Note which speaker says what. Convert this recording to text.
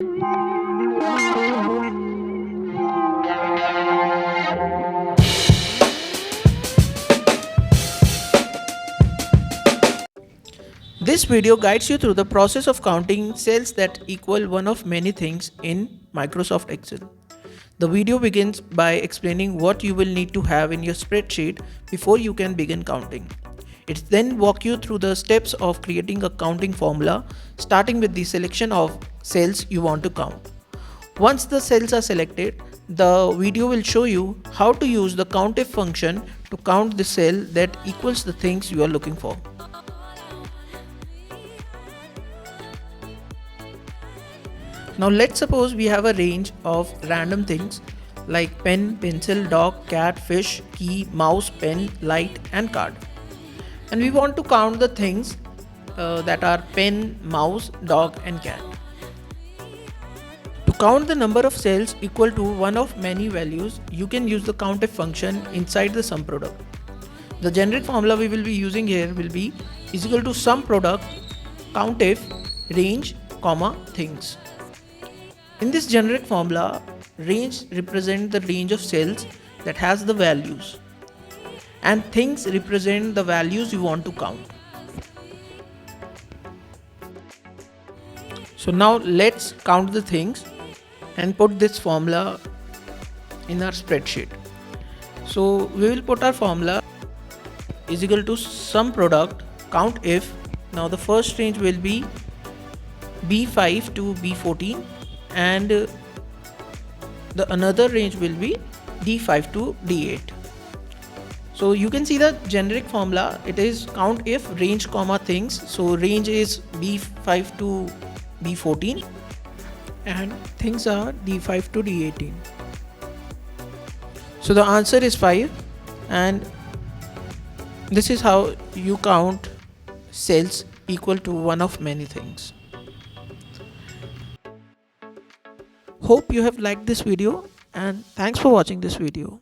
Speaker 1: This video guides you through the process of counting cells that equal one of many things in Microsoft Excel. The video begins by explaining what you will need to have in your spreadsheet before you can begin counting. It then walks you through the steps of creating a counting formula, starting with the selection of cells you want to count. Once the cells are selected, the video will show you how to use the COUNTIF function to count the cell that equals the things you are looking for. Now let's suppose we have a range of random things like pen, pencil, dog, cat, fish, key, mouse, pen, light and card. And we want to count the things that are pen, mouse, dog and cat. To count the number of cells equal to one of many values, you can use the COUNTIF function inside the sum product. The generic formula we will be using here will be is equal to sum product COUNTIF range, things. In this generic formula, range represents the range of cells that has the values and things represent the values you want to count. So now let's count the things and put this formula in our spreadsheet. So we will put our formula is equal to sum product COUNTIF. Now the first range will be B5 to B14 and the another range will be D5 to D8. So you can see the generic formula, it is COUNTIF range things. So range is B5 to B14 and things are D5 to D18. So the answer is 5 and this is how you count cells equal to one of many things. Hope you have liked this video and thanks for watching this video.